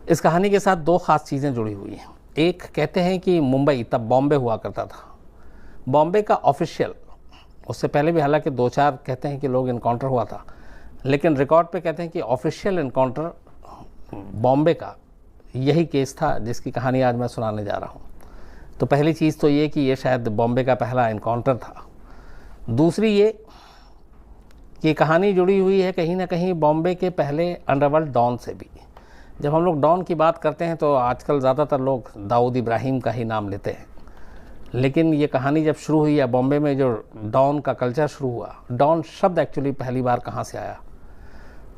इस कहानी के साथ दो ख़ास चीज़ें जुड़ी हुई हैं। एक, कहते हैं कि मुंबई तब बॉम्बे हुआ करता था। बॉम्बे का ऑफिशियल, उससे पहले भी हालांकि दो चार कहते हैं कि लोग इनकाउंटर हुआ था, लेकिन रिकॉर्ड पे कहते हैं कि ऑफिशियल इनकाउंटर बॉम्बे का यही केस था जिसकी कहानी आज मैं सुनाने जा रहा हूँ। तो पहली चीज़ तो ये कि ये शायद बॉम्बे का पहला इनकाउंटर था। दूसरी ये कि कहानी जुड़ी हुई है कहीं ना कहीं बॉम्बे के पहले अंडरवर्ल्ड डॉन से भी। जब हम लोग डॉन की बात करते हैं तो आजकल ज़्यादातर लोग दाऊद इब्राहिम का ही नाम लेते हैं, लेकिन ये कहानी जब शुरू हुई या बॉम्बे में जो डॉन का कल्चर शुरू हुआ, डॉन शब्द एक्चुअली पहली बार कहाँ से आया,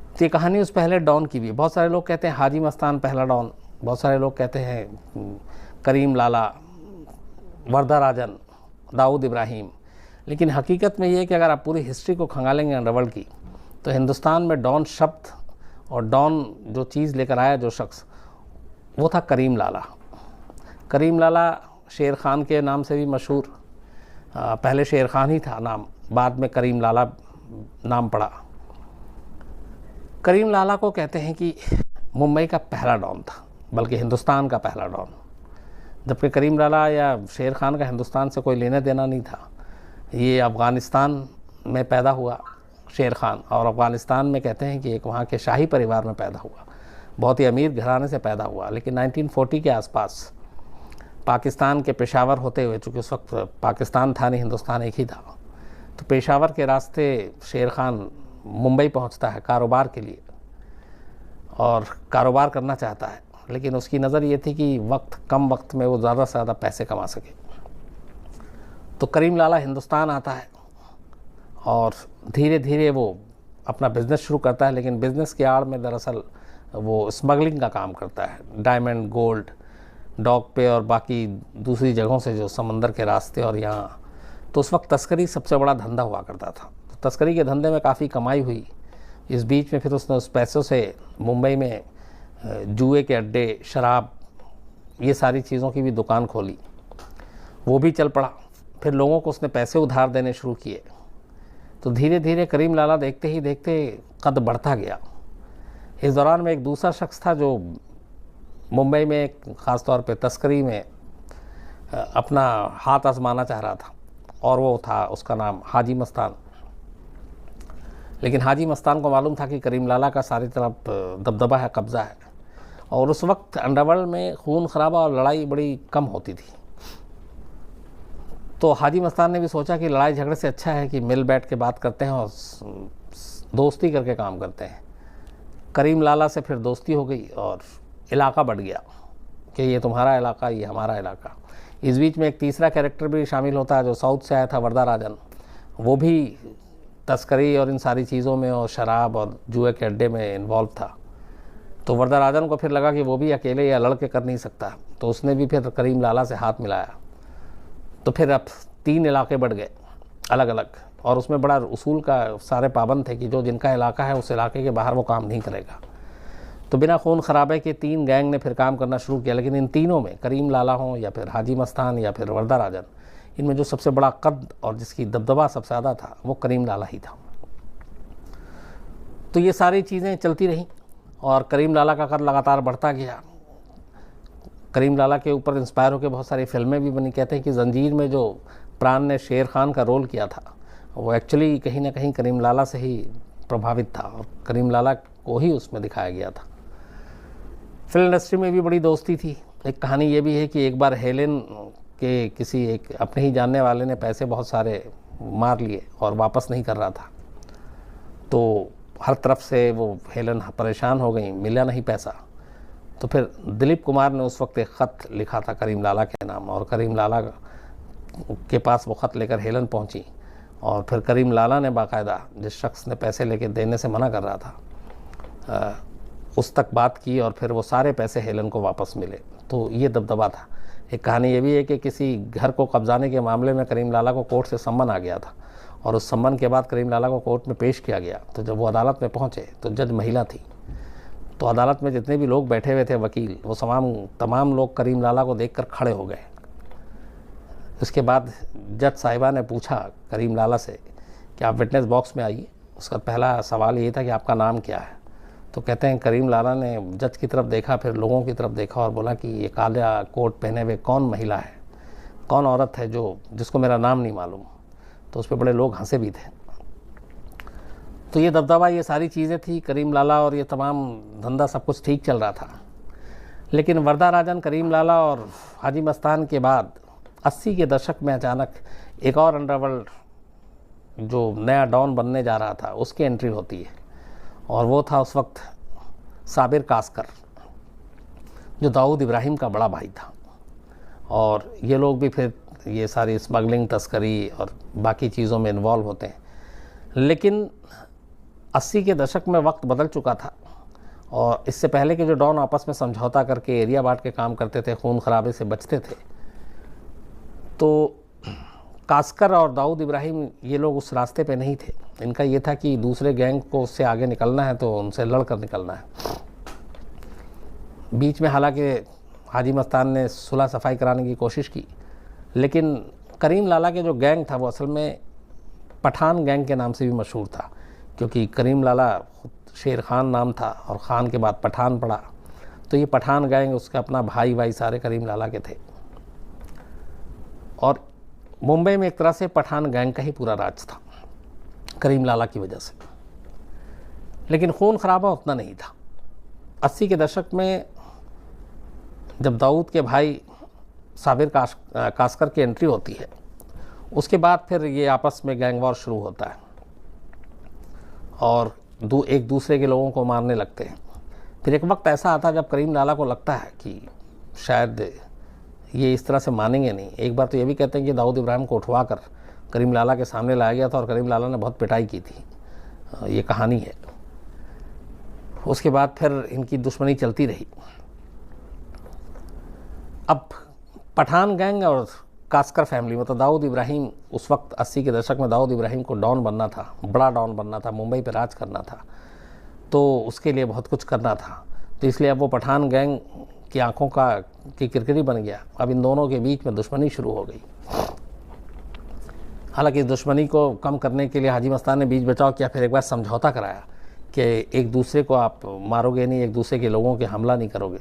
तो ये कहानी उस पहले डॉन की भी। बहुत सारे लोग कहते हैं हाजी मस्तान पहला डॉन, बहुत सारे लोग कहते हैं करीम लाला, वर्दा राजन, दाऊद इब्राहिम, लेकिन हकीकत में ये है कि अगर आप पूरी हिस्ट्री को खंगालेंगे अंडरवर्ल्ड की, तो हिंदुस्तान में डॉन शब्द और डॉन जो चीज़ लेकर आया जो शख्स, वो था करीम लाला। करीम लाला शेर खान के नाम से भी मशहूर, पहले शेर खान ही था नाम, बाद में करीम लाला नाम पड़ा। करीम लाला को कहते हैं कि मुंबई का पहला डॉन था, बल्कि हिंदुस्तान का पहला डॉन, जबकि करीम लाला या शेर खान का हिंदुस्तान से कोई लेना देना नहीं था। ये अफ़गानिस्तान में पैदा हुआ शेर खान, और अफ़गानिस्तान में कहते हैं कि एक वहाँ के शाही परिवार में पैदा हुआ, बहुत ही अमीर घराने से पैदा हुआ। लेकिन 1940 के आसपास पाकिस्तान के पेशावर होते हुए, चूँकि उस वक्त पाकिस्तान था नहीं, हिंदुस्तान एक ही था, तो पेशावर के रास्ते शेर खान मुंबई पहुंचता है कारोबार के लिए, और कारोबार करना चाहता है, लेकिन उसकी नज़र ये थी कि कम वक्त में वो ज़्यादा से ज़्यादा पैसे कमा सके। तो करीम लाला हिंदुस्तान आता है और धीरे धीरे वो अपना बिज़नेस शुरू करता है, लेकिन बिज़नेस के आड़ में दरअसल वो स्मगलिंग का काम करता है। डायमंड, गोल्ड, डॉक पे और बाकी दूसरी जगहों से जो समंदर के रास्ते, और यहाँ तो उस वक्त तस्करी सबसे बड़ा धंधा हुआ करता था। तो तस्करी के धंधे में काफ़ी कमाई हुई। इस बीच में फिर उसने उस पैसों से मुंबई में जुए के अड्डे, शराब, ये सारी चीज़ों की भी दुकान खोली, वो भी चल पड़ा। फिर लोगों को उसने पैसे उधार देने शुरू किए। तो धीरे धीरे करीम लाला देखते ही देखते कद बढ़ता गया। इस दौरान में एक दूसरा शख्स था जो मुंबई में ख़ास तौर पे तस्करी में अपना हाथ आजमाना चाह रहा था, और वो था, उसका नाम हाजी मस्तान। लेकिन हाजी मस्तान को मालूम था कि करीम लाला का सारी तरफ दबदबा है, कब्ज़ा है, और उस वक्त अंडरवर्ल्ड में खून खराबा और लड़ाई बड़ी कम होती थी। तो हाजी मस्तान ने भी सोचा कि लड़ाई झगड़े से अच्छा है कि मिल बैठ के बात करते हैं और दोस्ती करके काम करते हैं। करीम लाला से फिर दोस्ती हो गई और इलाका बढ़ गया कि ये तुम्हारा इलाका, ये हमारा इलाका। इस बीच में एक तीसरा कैरेक्टर भी शामिल होता है जो साउथ से आया था, वर्दा राजन। वो भी तस्करी और इन सारी चीज़ों में और शराब और जुए के अड्डे में इन्वॉल्व था। तो वर्दा राजन को फिर लगा कि वो भी अकेले या लड़के कर नहीं सकता, तो उसने भी फिर करीम लाला से हाथ मिलाया। तो फिर अब 3 इलाके बढ़ गए अलग अलग, और उसमें बड़ा उसूल का सारे पाबंद थे कि जो जिनका इलाका है उस इलाके के बाहर वो काम नहीं करेगा। तो बिना खून खराबे के 3 गैंग ने फिर काम करना शुरू किया। लेकिन इन तीनों में, करीम लाला हो या फिर हाजी मस्तान या फिर वर्दा राजन, इनमें जो सबसे बड़ा कद और जिसकी दबदबा सबसे ज़्यादा था वो करीम लाला ही था। तो ये सारी चीज़ें चलती रहीं और करीम लाला का कद लगातार बढ़ता गया। करीम लाला के ऊपर इंस्पायर होकर बहुत सारी फिल्में भी बनी। कहते हैं कि जंजीर में जो प्राण ने शेर खान का रोल किया था, वो एक्चुअली कहीं ना कहीं करीम लाला से ही प्रभावित था, और करीम लाला को ही उसमें दिखाया गया था। फिल्म इंडस्ट्री में भी बड़ी दोस्ती थी। एक कहानी ये भी है कि एक बार हेलेन के किसी एक अपने ही जानने वाले ने पैसे बहुत सारे मार लिए और वापस नहीं कर रहा था, तो हर तरफ से वो हेलेन परेशान हो गई, मिला नहीं पैसा। तो फिर दिलीप कुमार ने उस वक्त एक ख़त लिखा था करीम लाला के नाम, और करीम लाला के पास वो ख़त लेकर हेलन पहुंची, और फिर करीम लाला ने बाकायदा जिस शख्स ने पैसे लेके देने से मना कर रहा था उस तक बात की, और फिर वो सारे पैसे हेलन को वापस मिले। तो ये दबदबा था। एक कहानी ये भी है कि किसी घर को कब्जाने के मामले में करीम लाला को कोर्ट से सम्मन आ गया था, और उस सम्मन के बाद करीम लाला को कोर्ट में पेश किया गया। तो जब वो अदालत में पहुँचे तो जज महिला थी। तो अदालत में जितने भी लोग बैठे हुए थे, वकील, वो तमाम लोग करीम लाला को देखकर खड़े हो गए। उसके बाद जज साहिबा ने पूछा करीम लाला से कि आप विटनेस बॉक्स में आइए। उसका पहला सवाल ये था कि आपका नाम क्या है। तो कहते हैं करीम लाला ने जज की तरफ देखा, फिर लोगों की तरफ देखा और बोला कि ये काला कोट पहने हुए कौन महिला है, कौन औरत है जिसको मेरा नाम नहीं मालूम। तो उस पर बड़े लोग हंसे भी थे। तो ये दबदबा, ये सारी चीज़ें थी, करीम लाला और ये तमाम धंधा सब कुछ ठीक चल रहा था। लेकिन वर्दा राजन, करीम लाला और हाजी मस्तान के बाद 80 के दशक में अचानक एक और अंडरवर्ल्ड जो नया डॉन बनने जा रहा था उसकी एंट्री होती है, और वो था उस वक्त साबिर कास्कर, जो दाऊद इब्राहिम का बड़ा भाई था। और ये लोग भी फिर ये सारी स्मगलिंग, तस्करी और बाकी चीज़ों में इन्वॉल्व होते हैं। लेकिन 80 के दशक में वक्त बदल चुका था, और इससे पहले के जो डॉन आपस में समझौता करके एरिया बांट के काम करते थे, खून खराबे से बचते थे, तो कास्कर और दाऊद इब्राहिम ये लोग उस रास्ते पे नहीं थे। इनका ये था कि दूसरे गैंग को उससे आगे निकलना है तो उनसे लड़ कर निकलना है। बीच में हालांकि हाजी मस्तान ने सुलह सफाई कराने की कोशिश की, लेकिन करीम लाला के जो गैंग था वो असल में पठान गैंग के नाम से भी मशहूर था, क्योंकि करीम लाला शेर खान नाम था और ख़ान के बाद पठान पड़ा, तो ये पठान गैंग, उसका अपना भाई सारे करीम लाला के थे। और मुंबई में एक तरह से पठान गैंग का ही पूरा राज था करीम लाला की वजह से। लेकिन खून खराबा उतना नहीं था। 80 के दशक में जब दाऊद के भाई साबिर कास्कर की एंट्री होती है, उसके बाद फिर ये आपस में गैंग वॉर शुरू होता है और एक दूसरे के लोगों को मारने लगते हैं। फिर एक वक्त ऐसा आता है जब करीम लाला को लगता है कि शायद ये इस तरह से मानेंगे नहीं। एक बार तो ये भी कहते हैं कि दाऊद इब्राहिम को उठवा कर करीम लाला के सामने लाया गया था और करीम लाला ने बहुत पिटाई की थी, ये कहानी है। उसके बाद फिर इनकी दुश्मनी चलती रही। अब पठान गैंग और कास्कर फैमिली, मतलब दाऊद इब्राहिम, उस वक्त 80 के दशक में दाऊद इब्राहिम को डॉन बनना था, बड़ा डॉन बनना था, मुंबई पे राज करना था, तो उसके लिए बहुत कुछ करना था। तो इसलिए अब वो पठान गैंग की आंखों की किरकिरी बन गया। अब इन दोनों के बीच में दुश्मनी शुरू हो गई। हालांकि इस दुश्मनी को कम करने के लिए हाजी मस्तान ने बीच बचाव किया, फिर एक बार समझौता कराया कि एक दूसरे को आप मारोगे नहीं, एक दूसरे के लोगों के हमला नहीं करोगे।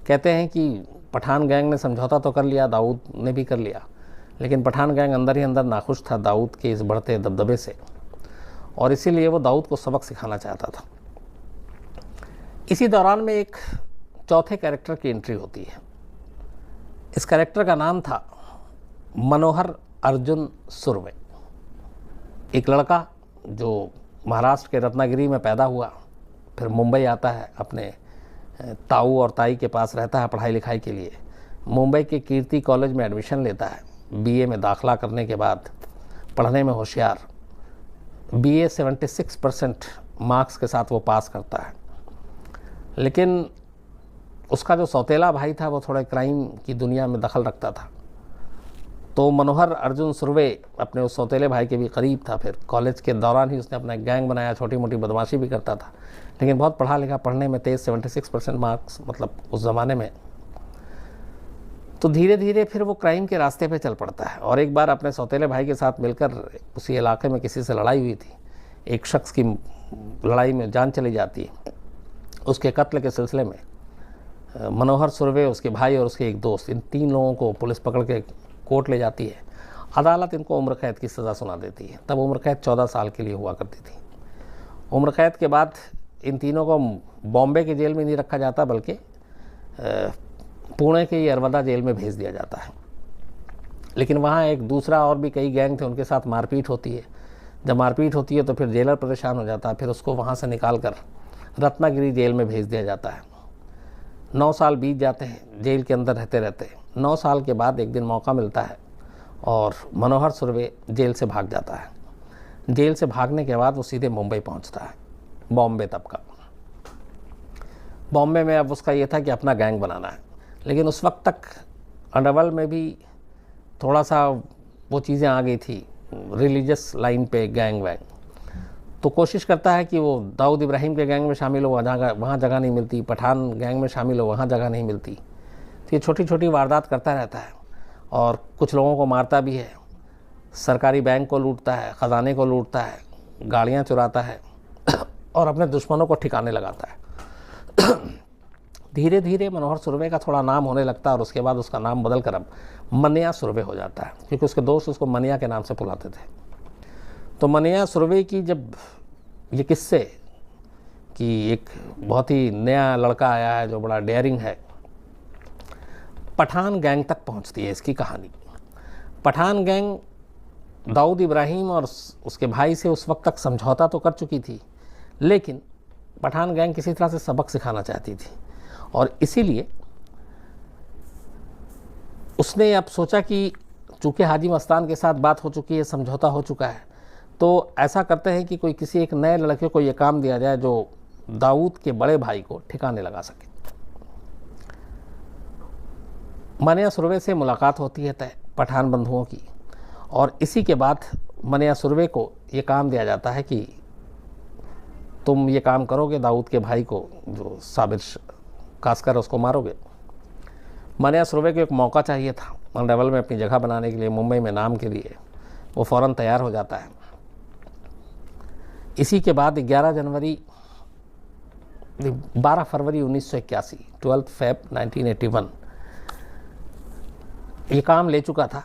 कहते हैं कि पठान गैंग ने समझौता तो कर लिया, दाऊद ने भी कर लिया, लेकिन पठान गैंग अंदर ही अंदर नाखुश था दाऊद के इस बढ़ते दबदबे से, और इसीलिए वो दाऊद को सबक सिखाना चाहता था। इसी दौरान में एक चौथे कैरेक्टर की एंट्री होती है। इस कैरेक्टर का नाम था मनोहर अर्जुन सुर्वे। एक लड़का जो महाराष्ट्र के रत्नागिरी में पैदा हुआ, फिर मुंबई आता है, अपने ताऊ और ताई के पास रहता है पढ़ाई लिखाई के लिए। मुंबई के कीर्ति कॉलेज में एडमिशन लेता है। बीए में दाखला करने के बाद पढ़ने में होशियार, बीए 76% मार्क्स के साथ वो पास करता है। लेकिन उसका जो सौतेला भाई था वो थोड़ा क्राइम की दुनिया में दखल रखता था, तो मनोहर अर्जुन सुर्वे अपने उस सौतेले भाई के भी करीब था। फिर कॉलेज के दौरान ही उसने अपना गैंग बनाया, छोटी मोटी बदमाशी भी करता था, लेकिन बहुत पढ़ा लिखा, पढ़ने में तेज़, 76% मार्क्स, मतलब उस ज़माने में। तो धीरे धीरे फिर वो क्राइम के रास्ते पे चल पड़ता है। और एक बार अपने सौतेले भाई के साथ मिलकर उसी इलाके में किसी से लड़ाई हुई थी, एक शख्स की लड़ाई में जान चली जाती है। उसके कत्ल के सिलसिले में मनोहर सुर्वे, उसके भाई और उसके एक दोस्त, इन 3 लोगों को पुलिस पकड़ के कोर्ट ले जाती है। अदालत इनको उम्र कैद की सज़ा सुना देती है। तब उम्र कैद 14 साल के लिए हुआ करती थी। उम्र कैद के बाद इन तीनों को बॉम्बे की जेल में नहीं रखा जाता, बल्कि पुणे के अरवदा जेल में भेज दिया जाता है। लेकिन वहाँ एक दूसरा और भी कई गैंग थे, उनके साथ मारपीट होती है। जब मारपीट होती है तो फिर जेलर परेशान हो जाता है, फिर उसको वहाँ से निकाल कर रत्नागिरी जेल में भेज दिया जाता है। 9 साल बीत जाते हैं जेल के अंदर रहते रहते। 9 साल के बाद एक दिन मौका मिलता है और मनोहर सुर्वे जेल से भाग जाता है। जेल से भागने के बाद वो सीधे मुंबई पहुंचता है, बॉम्बे तब का। बॉम्बे में अब उसका ये था कि अपना गैंग बनाना है, लेकिन उस वक्त तक अंडरवर्ल्ड में भी थोड़ा सा वो चीज़ें आ गई थी, रिलीजियस लाइन पे गैंग वैंग। तो कोशिश करता है कि वो दाऊद इब्राहिम के गैंग में शामिल हो, वहाँ जगह नहीं मिलती, पठान गैंग में शामिल हो, वहाँ जगह नहीं मिलती। तो ये छोटी छोटी वारदात करता रहता है और कुछ लोगों को मारता भी है, सरकारी बैंक को लूटता है, ख़जाने को लूटता है, गाड़ियाँ चुराता है और अपने दुश्मनों को ठिकाने लगाता है। धीरे धीरे मनोहर सुरवे का थोड़ा नाम होने लगता है और उसके बाद उसका नाम बदल कर अब मनिया सुरवे हो जाता है, क्योंकि उसके दोस्त उसको मनिया के नाम से बुलाते थे। तो मनिया सुरवे की जब ये किस्से कि एक बहुत ही नया लड़का आया है जो बड़ा डेयरिंग है, पठान गैंग तक पहुंचती है इसकी कहानी। पठान गैंग दाऊद इब्राहिम और उसके भाई से उस वक्त तक समझौता तो कर चुकी थी, लेकिन पठान गैंग किसी तरह से सबक सिखाना चाहती थी और इसीलिए उसने अब सोचा कि चूँकि हाजी मस्तान के साथ बात हो चुकी है, समझौता हो चुका है, तो ऐसा करते हैं कि कोई किसी एक नए लड़के को ये काम दिया जाए जो दाऊद के बड़े भाई को ठिकाने लगा सके। मनिया सुरवे से मुलाकात होती है तय पठान बंधुओं की, और इसी के बाद मनिया सुरवे को ये काम दिया जाता है कि तुम ये काम करोगे, दाऊद के भाई को जो साबिर कासकर उसको मारोगे। मनिया सुरवे को एक मौका चाहिए था मंडल में अपनी जगह बनाने के लिए, मुंबई में नाम के लिए। वो फ़ौरन तैयार हो जाता है। इसी के बाद 12 फरवरी 1981 12 फेब 1981 ये काम ले चुका था।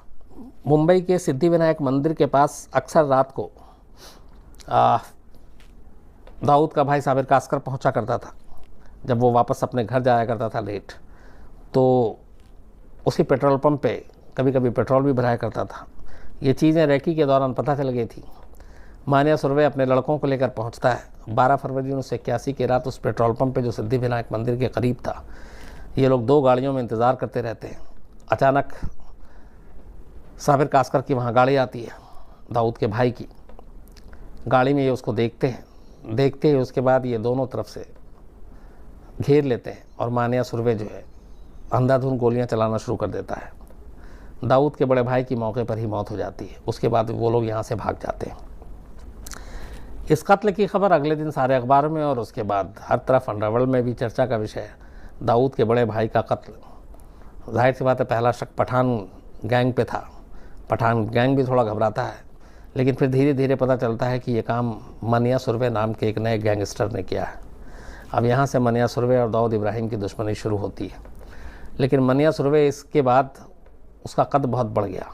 मुंबई के सिद्धिविनायक मंदिर के पास अक्सर रात को दाऊद का भाई साबिर कासकर पहुंचा करता था। जब वो वापस अपने घर जाया करता था लेट, तो उसी पेट्रोल पंप पे कभी कभी पेट्रोल भी भराया करता था। ये चीज़ें रैकी के दौरान पता चल गई थी। मनिया सुरवे अपने लड़कों को लेकर पहुंचता है। 12 फरवरी 1981 की रात उस पेट्रोल पंप पे जो सिद्धिविनायक मंदिर के करीब था, ये लोग 2 गाड़ियों में इंतज़ार करते रहते हैं। अचानक साबिर कासकर की वहाँ गाड़ी आती है, दाऊद के भाई की गाड़ी में। ये उसको देखते हैं, देखते ही उसके बाद ये दोनों तरफ से घेर लेते हैं और मनिया सुरवे जो है अंधाधुंध गोलियां चलाना शुरू कर देता है। दाऊद के बड़े भाई की मौके पर ही मौत हो जाती है। उसके बाद वो लोग यहाँ से भाग जाते हैं। इस कत्ल की खबर अगले दिन सारे अखबार में और उसके बाद हर तरफ अंडरवर्ल्ड में भी चर्चा का विषय है। दाऊद के बड़े भाई का कत्ल। जाहिर सी बात है पहला शक पठान गैंग पे था। पठान गैंग भी थोड़ा घबराता है, लेकिन फिर धीरे धीरे पता चलता है कि ये काम मनिया सुरवे नाम के एक नए गैंगस्टर ने किया है। अब यहाँ से मनिया सुरवे और दाऊद इब्राहिम की दुश्मनी शुरू होती है। लेकिन मनिया सुरवे इसके बाद उसका कद बहुत बढ़ गया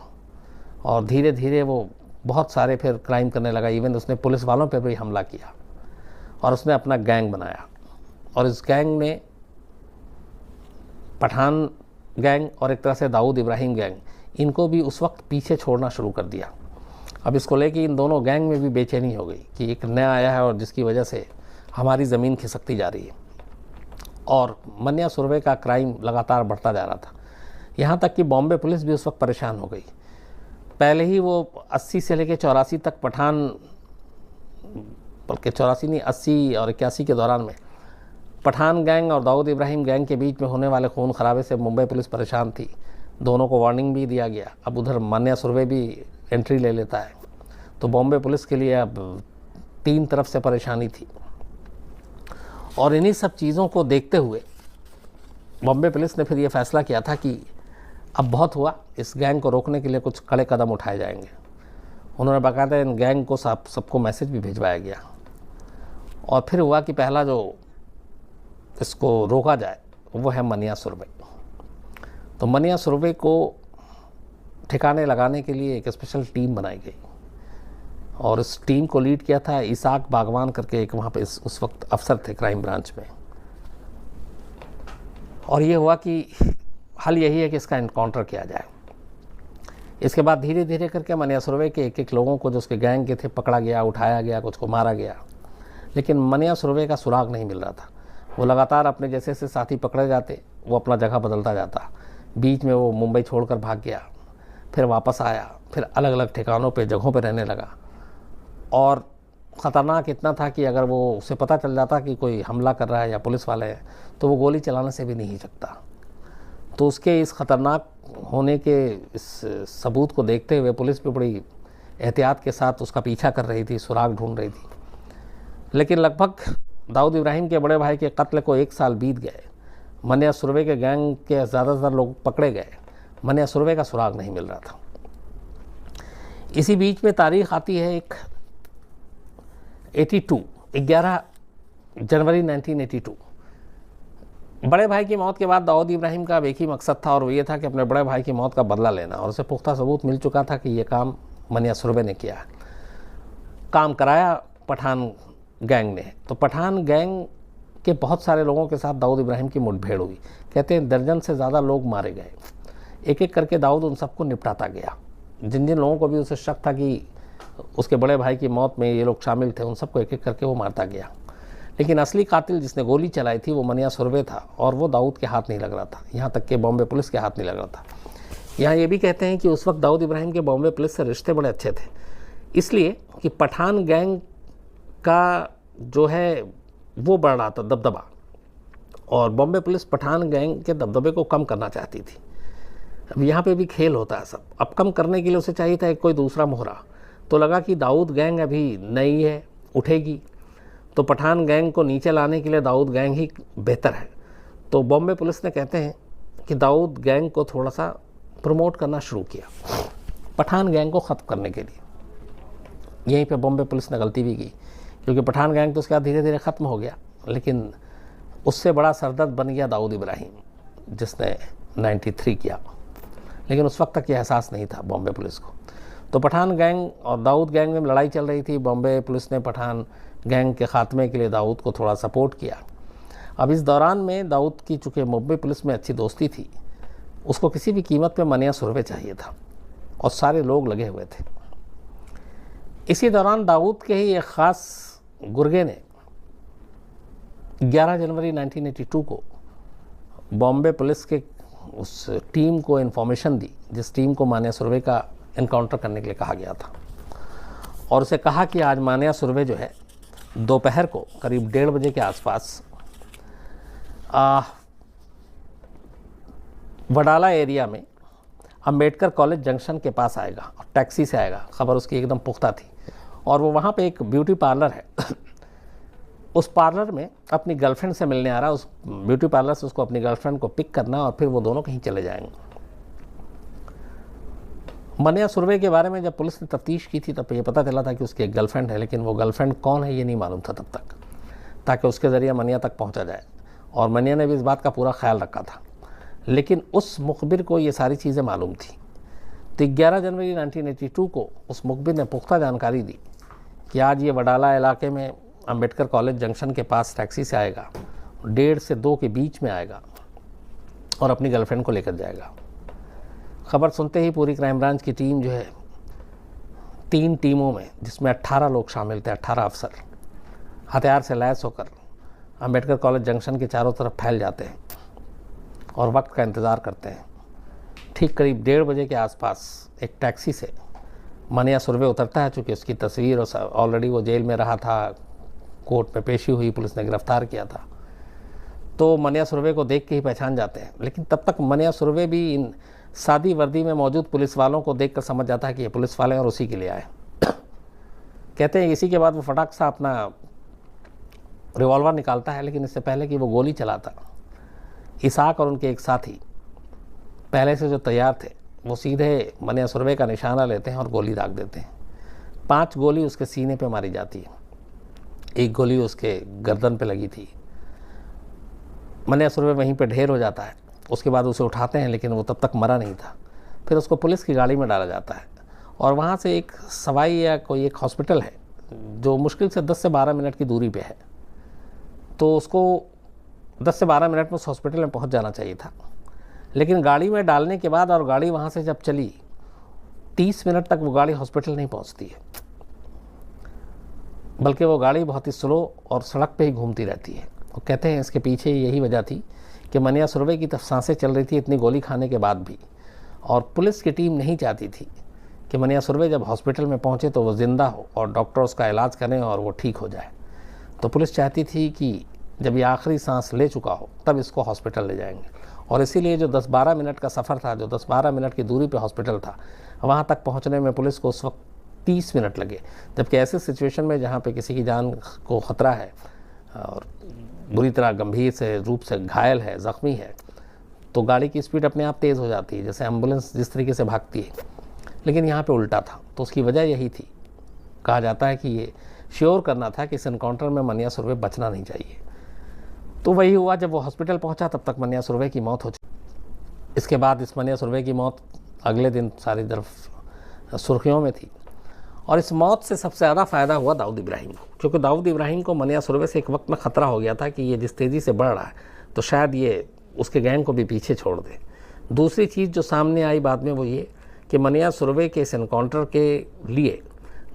और धीरे धीरे वो बहुत सारे फिर क्राइम करने लगा। इवन उसने पुलिस वालों पर भी हमला किया और उसने अपना गैंग बनाया। और इस गैंग ने पठान गैंग और एक तरह से दाऊद इब्राहिम गैंग, इनको भी उस वक्त पीछे छोड़ना शुरू कर दिया। अब इसको लेके इन दोनों गैंग में भी बेचैनी हो गई कि एक नया आया है और जिसकी वजह से हमारी ज़मीन खिसकती जा रही है। और मनिया सुरवे का क्राइम लगातार बढ़ता जा रहा था, यहाँ तक कि बॉम्बे पुलिस भी उस वक्त परेशान हो गई। पहले ही वो 80 से लेकर 84 तक पठान, बल्कि 84 नहीं 80 और 81 के दौरान में पठान गैंग और दाऊद इब्राहिम गैंग के बीच में होने वाले खून खराबे से मुंबई पुलिस परेशान थी। दोनों को वार्निंग भी दिया गया। अब उधर मनिया सुरवे भी एंट्री ले लेता है, तो बॉम्बे पुलिस के लिए अब 3 तरफ से परेशानी थी। और इन्हीं सब चीज़ों को देखते हुए बॉम्बे पुलिस ने फिर ये फैसला किया था कि अब बहुत हुआ, इस गैंग को रोकने के लिए कुछ कड़े कदम उठाए जाएंगे। उन्होंने बाकायदा इन गैंग को सबको मैसेज भी भिजवाया गया। और फिर हुआ कि पहला जो इसको रोका जाए वो है मनिया सुरवे। तो मनिया सुरवे को ठिकाने लगाने के लिए एक स्पेशल टीम बनाई गई और इस टीम को लीड किया था इसाक बागवान करके एक वहाँ पे उस वक्त अफसर थे क्राइम ब्रांच में। और ये हुआ कि हल यही है कि इसका इनकाउंटर किया जाए। इसके बाद धीरे धीरे करके मनिया सुरवे के एक लोगों को जो उसके गैंग के थे पकड़ा गया, उठाया गया, कुछ को मारा गया। लेकिन मनिया सुरवे का सुराग नहीं मिल रहा था। वो लगातार अपने जैसे से साथी पकड़े जाते, वो अपना जगह बदलता जाता। बीच में वो मुंबई छोड़कर भाग गया, फिर वापस आया, फिर अलग अलग ठिकानों पे जगहों पे रहने लगा। और ख़तरनाक इतना था कि अगर वो उसे पता चल जाता कि कोई हमला कर रहा है या पुलिस वाले हैं, तो वो गोली चलाने से भी नहीं सकता। तो उसके इस ख़तरनाक होने के इस सबूत को देखते हुए पुलिस भी बड़ी एहतियात के साथ उसका पीछा कर रही थी, सुराग ढूंढ रही थी। लेकिन लगभग दाऊद इब्राहिम के बड़े भाई के कत्ल को 1 साल बीत गए। मनिया सुरवे के गैंग के ज़्यादातर लोग पकड़े गए, मनिया सुरवे का सुराग नहीं मिल रहा था। इसी बीच में तारीख आती है एक 11 जनवरी 1982। बड़े भाई की मौत के बाद दाऊद इब्राहिम का अब एक ही मकसद था और वो ये था कि अपने बड़े भाई की मौत का बदला लेना, और उसे पुख्ता सबूत मिल चुका था कि ये काम मनिया सुरभे ने किया, काम कराया पठान गैंग ने। तो पठान गैंग के बहुत सारे लोगों के साथ दाऊद इब्राहिम की मुठभेड़ हुई। कहते हैं दर्जन से ज़्यादा लोग मारे गए। एक एक करके दाऊद उन सबको निपटाता गया। जिन जिन लोगों को भी उसे शक था कि उसके बड़े भाई की मौत में ये लोग शामिल थे, उन सबको एक एक करके वो मारता गया। लेकिन असली कातिल जिसने गोली चलाई थी वो मनिया सुरभे था, और वो दाऊद के हाथ नहीं लग रहा था, यहाँ तक कि बॉम्बे पुलिस के हाथ नहीं लग रहा था। यहाँ ये भी कहते हैं कि उस वक्त दाऊद इब्राहिम के बॉम्बे पुलिस से रिश्ते बड़े अच्छे थे, इसलिए कि पठान गैंग का जो है वो बढ़ रहा था दबदबा, और बॉम्बे पुलिस पठान गैंग के दबदबे को कम करना चाहती थी। अब यहाँ पे भी खेल होता है सब। अब कम करने के लिए उसे चाहिए था एक कोई दूसरा मोहरा। तो लगा कि दाऊद गैंग अभी नई है, उठेगी, तो पठान गैंग को नीचे लाने के लिए दाऊद गैंग ही बेहतर है। तो बॉम्बे पुलिस ने कहते हैं कि दाऊद गैंग को थोड़ा सा प्रमोट करना शुरू किया पठान गैंग को ख़त्म करने के लिए। यहीं पे बॉम्बे पुलिस ने गलती भी की, क्योंकि पठान गैंग तो उसके बाद धीरे धीरे ख़त्म हो गया, लेकिन उससे बड़ा सरदर्द बन गया दाऊद इब्राहिम, जिसने 93 किया। लेकिन उस वक्त तक ये एहसास नहीं था बॉम्बे पुलिस को। तो पठान गैंग और दाऊद गैंग में लड़ाई चल रही थी। बॉम्बे पुलिस ने पठान गैंग के ख़ात्मे के लिए दाऊद को थोड़ा सपोर्ट किया। अब इस दौरान में दाऊद की चूँकि बॉम्बे पुलिस में अच्छी दोस्ती थी, उसको किसी भी कीमत पे मनिया सुरभे चाहिए था, और सारे लोग लगे हुए थे। इसी दौरान दाऊद के ही एक ख़ास गुर्गे ने 11 जनवरी 1982 को बॉम्बे पुलिस के उस टीम को इन्फॉर्मेशन दी, जिस टीम को मानिया सुरभे का इनकाउंटर करने के लिए कहा गया था, और उसे कहा कि आज मानिया सुरभे जो है दोपहर को करीब 1:30 बजे के आसपास वडाला एरिया में अंबेडकर कॉलेज जंक्शन के पास आएगा, और टैक्सी से आएगा। खबर उसकी एकदम पुख्ता थी, और वो वहाँ पे एक ब्यूटी पार्लर है उस पार्लर में अपनी गर्लफ्रेंड से मिलने आ रहा है। उस ब्यूटी पार्लर से उसको अपनी गर्लफ्रेंड को पिक करना, और फिर वो दोनों कहीं चले जाएंगे। मनिया सुरभे के बारे में जब पुलिस ने तफ्तीश की थी, तब ये पता चला था कि उसकी एक गर्लफ्रेंड है, लेकिन वो गर्लफ्रेंड कौन है ये नहीं मालूम था तब तक, ताकि उसके ज़रिए मनिया तक पहुंचा जाए। और मनिया ने भी इस बात का पूरा ख्याल रखा था, लेकिन उस मुखबिर को ये सारी चीज़ें मालूम थी। तो 11 जनवरी 1982 को उस मुखबिर ने पुख्ता जानकारी दी कि आज ये वडाला इलाके में अंबेडकर कॉलेज जंक्शन के पास टैक्सी से आएगा, 1:30 से 2 के बीच में आएगा, और अपनी गर्लफ्रेंड को लेकर जाएगा। खबर सुनते ही पूरी क्राइम ब्रांच की टीम जो है 3 टीमों में, जिसमें 18 लोग शामिल थे, 18 अफसर हथियार से लैस होकर अंबेडकर कॉलेज जंक्शन के चारों तरफ फैल जाते हैं और वक्त का इंतज़ार करते हैं। ठीक करीब 1:30 बजे के आसपास एक टैक्सी से मनिया सुरभे उतरता है। चूँकि उसकी तस्वीर और ऑलरेडी वो जेल में रहा था, कोर्ट में पेशी हुई, पुलिस ने गिरफ्तार किया था, तो मनिया सुरभे को देख के ही पहचान जाते हैं। लेकिन तब तक मनिया सुरभे भी इन सादी वर्दी में मौजूद पुलिस वालों को देखकर समझ जाता है कि ये पुलिस वाले हैं और उसी के लिए आए। कहते हैं इसी के बाद वो फटाक सा अपना रिवॉल्वर निकालता है, लेकिन इससे पहले कि वो गोली चलाता, इसाक और उनके एक साथी पहले से जो तैयार थे, वो सीधे मनिया सुरभे का निशाना लेते हैं और गोली दाग देते हैं। 5 गोली उसके सीने पे मारी जाती है, 1 गोली उसके गर्दन पे लगी थी। मनिया सुरभे वहीं पे ढेर हो जाता है। उसके बाद उसे उठाते हैं, लेकिन वो तब तक मरा नहीं था। फिर उसको पुलिस की गाड़ी में डाला जाता है, और वहाँ से एक सवाई या कोई एक हॉस्पिटल है जो मुश्किल से 10 से 12 मिनट की दूरी पे है, तो उसको 10 से 12 मिनट में उस हॉस्पिटल में पहुँच जाना चाहिए था। लेकिन गाड़ी में डालने के बाद और गाड़ी वहाँ से जब चली, 30 मिनट तक वो गाड़ी हॉस्पिटल नहीं पहुँचती है, बल्कि वो गाड़ी बहुत ही स्लो और सड़क पे ही घूमती रहती है। वो कहते हैं इसके पीछे यही वजह थी कि मनिया सुरभे की तब सांसें चल रही थी इतनी गोली खाने के बाद भी, और पुलिस की टीम नहीं चाहती थी कि मनिया सुरभे जब हॉस्पिटल में पहुँचे तो वो ज़िंदा हो और डॉक्टर उसका इलाज करें और वो ठीक हो जाए। तो पुलिस चाहती थी कि जब ये आखिरी सांस ले चुका हो तब इसको हॉस्पिटल ले जाएंगे, और इसीलिए जो 10-12 मिनट का सफ़र था, जो 10-12 मिनट की दूरी पे हॉस्पिटल था, वहाँ तक पहुँचने में पुलिस को उस वक्त 30 मिनट लगे। जबकि ऐसे सिचुएशन में जहाँ पे किसी की जान को ख़तरा है और बुरी तरह गंभीर से रूप से घायल है, ज़ख्मी है, तो गाड़ी की स्पीड अपने आप तेज़ हो जाती है, जैसे एम्बुलेंस जिस तरीके से भागती है। लेकिन यहाँ पे उल्टा था, तो उसकी वजह यही थी। कहा जाता है कि ये श्योर करना था कि इस एनकाउंटर में मनिया सुरभे बचना नहीं चाहिए। तो वही हुआ, जब वो हॉस्पिटल पहुंचा तब तक मनिया सुरवे की मौत हो चुकी। इसके बाद इस मनिया सुरवे की मौत अगले दिन सारी तरफ सुर्खियों में थी। और इस मौत से सबसे ज़्यादा फ़ायदा हुआ दाऊद इब्राहिम को, क्योंकि दाऊद इब्राहिम को मनिया सुरवे से एक वक्त में ख़तरा हो गया था कि ये जिस तेज़ी से बढ़ रहा है तो शायद ये उसके गैंग को भी पीछे छोड़ दे। दूसरी चीज़ जो सामने आई बाद में वो ये कि मनिया सुरवे के इस एनकाउंटर के लिए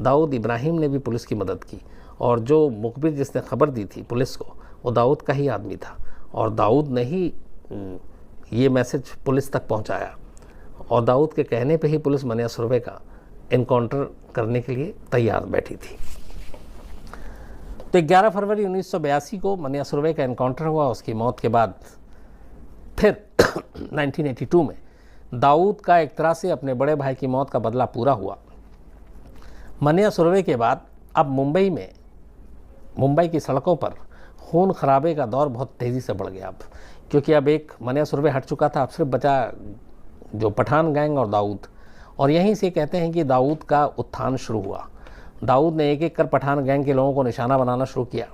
दाऊद इब्राहिम ने भी पुलिस की मदद की, और जो मुखबिर जिसने खबर दी थी पुलिस को वो दाऊद का ही आदमी था, और दाऊद ने ही ये मैसेज पुलिस तक पहुंचाया, और दाऊद के कहने पे ही पुलिस मनिया सुरवे का एनकाउंटर करने के लिए तैयार बैठी थी। तो 11 फरवरी 1982 को मनिया सुरवे का एनकाउंटर हुआ। उसकी मौत के बाद फिर 1982 में दाऊद का एक तरह से अपने बड़े भाई की मौत का बदला पूरा हुआ। मनिया सुरवे के बाद अब मुंबई की सड़कों पर खून खराबे का दौर बहुत तेज़ी से बढ़ गया अब, क्योंकि अब एक मनिया सुरवे हट चुका था, अब सिर्फ बचा जो पठान गैंग और दाऊद। और यहीं से कहते हैं कि दाऊद का उत्थान शुरू हुआ। दाऊद ने एक एक कर पठान गैंग के लोगों को निशाना बनाना शुरू किया।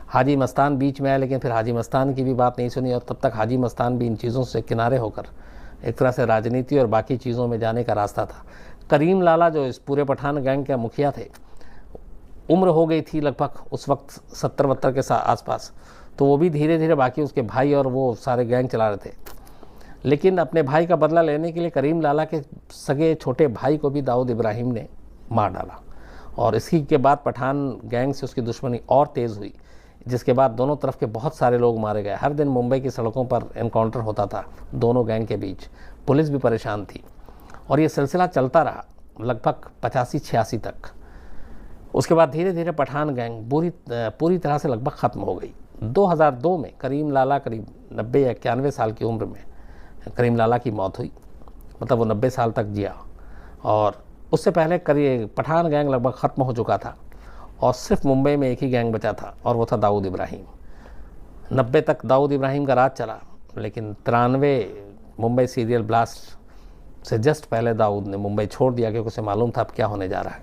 हाजी मस्तान बीच में आया, लेकिन फिर हाजी मस्तान की भी बात नहीं सुनी, और तब तक हाजी मस्तान भी इन चीज़ों से किनारे होकर एक तरह से राजनीति और बाकी चीज़ों में जाने का रास्ता था। करीम लाला जो इस पूरे पठान गैंग के मुखिया थे, उम्र हो गई थी लगभग उस वक्त 70-72 के आसपास, तो वो भी धीरे धीरे बाकी उसके भाई और वो सारे गैंग चला रहे थे। लेकिन अपने भाई का बदला लेने के लिए करीम लाला के सगे छोटे भाई को भी दाऊद इब्राहिम ने मार डाला, और इसी के बाद पठान गैंग से उसकी दुश्मनी और तेज़ हुई, जिसके बाद दोनों तरफ के बहुत सारे लोग मारे गए। हर दिन मुंबई की सड़कों पर एनकाउंटर होता था दोनों गैंग के बीच। पुलिस भी परेशान थी, और ये सिलसिला चलता रहा लगभग 85-86 तक। उसके बाद धीरे धीरे पठान गैंग पूरी तरह से लगभग ख़त्म हो गई। 2002 में करीम लाला करीब 90 या 91 साल की उम्र में करीम लाला की मौत हुई, मतलब वो 90 साल तक जिया, और उससे पहले पठान गैंग लगभग ख़त्म हो चुका था, और सिर्फ मुंबई में एक ही गैंग बचा था, और वो था दाऊद इब्राहिम। 90 तक दाऊद इब्राहिम का राज चला, लेकिन 93 मुंबई सीरियल ब्लास्ट से जस्ट पहले दाऊद ने मुंबई छोड़ दिया, क्योंकि उसे मालूम था अब क्या होने जा रहा है।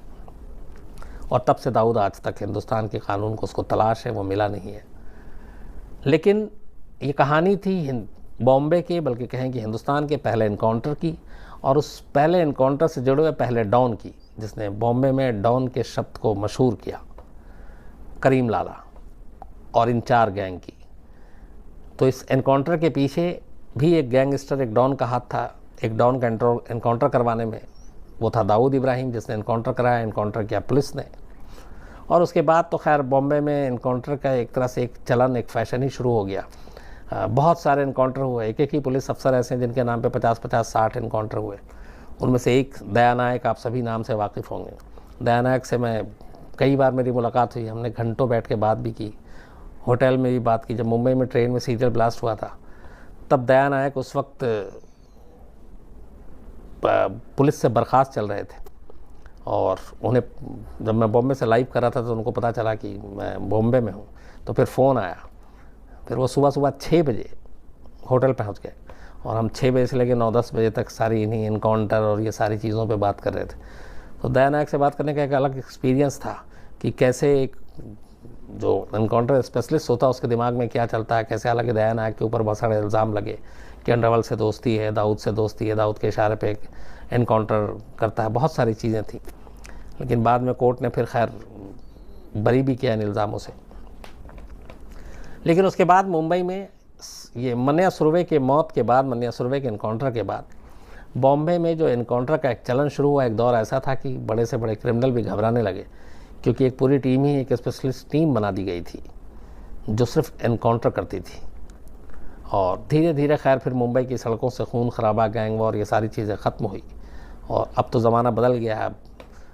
और तब से दाऊद आज तक हिंदुस्तान के कानून को उसको तलाश है, वो मिला नहीं है। लेकिन ये कहानी थी बॉम्बे के, बल्कि कहें कि हिंदुस्तान के पहले इनकाउंटर की, और उस पहले इनकाउंटर से जुड़े हुए पहले डॉन की, जिसने बॉम्बे में डॉन के शब्द को मशहूर किया, करीम लाला और इन 4 गैंग की। तो इस एनकाउंटर के पीछे भी एक गैंगस्टर, एक डॉन का हाथ था। एक डॉन का एनकाउंटर करवाने में वो था दाऊद इब्राहिम, जिसने एनकाउंटर कराया, एनकाउंटर किया पुलिस ने। और उसके बाद तो खैर बॉम्बे में एनकाउंटर का एक तरह से एक चलन, एक फैशन ही शुरू हो गया। बहुत सारे एनकाउंटर हुए, एक एक ही पुलिस अफसर ऐसे हैं जिनके नाम पे 50-60 एनकाउंटर हुए। उनमें से एक दया नायक, आप सभी नाम से वाकिफ़ होंगे। दया नायक से मैं कई बार मेरी मुलाकात हुई, हमने घंटों बैठ के बात भी की, होटल में भी बात की। जब मुंबई में ट्रेन में सीरियल ब्लास्ट हुआ था, तब दया नायक उस वक्त पुलिस से बर्खास्त चल रहे थे, और उन्हें जब मैं बॉम्बे से लाइव कर रहा था तो उनको पता चला कि मैं बॉम्बे में हूँ, तो फिर फ़ोन आया। फिर वो सुबह 6 बजे होटल पहुँच गए, और हम 6 बजे से लेकर 9-10 बजे तक सारी इन्हीं इनकाउंटर और ये सारी चीज़ों पे बात कर रहे थे। तो दया नायक से बात करने का एक अलग एक्सपीरियंस था कि कैसे एक जो एनकाउंटर स्पेशलिस्ट होता है उसके दिमाग में क्या चलता है, कैसे हालांकि दया नायक के ऊपर बहुत सारे इल्ज़ाम लगे कि अंडरवर्ल्ड से दोस्ती है, दाऊद से दोस्ती है, दाऊद के इशारे पे एनकाउंटर करता है, बहुत सारी चीज़ें थी। लेकिन बाद में कोर्ट ने फिर खैर बरी भी किया इन इल्ज़ामों से। लेकिन उसके बाद मुंबई में ये मनिया सुरवे के मौत के बाद, मनिया सुरवे के एनकाउंटर के बाद बॉम्बे में जो एनकाउंटर का एक चलन शुरू हुआ, एक दौर ऐसा था कि बड़े से बड़े क्रिमिनल भी घबराने लगे, क्योंकि एक पूरी टीम ही, एक स्पेशलिस्ट टीम बना दी गई थी जो सिर्फ एनकाउंटर करती थी। और धीरे धीरे खैर फिर मुंबई की सड़कों से खून खराबा, गैंग वॉर, ये सारी चीज़ें ख़त्म हुई, और अब तो ज़माना बदल गया है।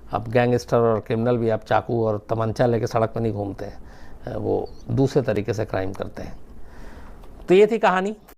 अब गैंगस्टर और क्रिमिनल भी अब चाकू और तमंचा लेके सड़क पर नहीं घूमते हैं, वो दूसरे तरीके से क्राइम करते हैं। तो ये थी कहानी।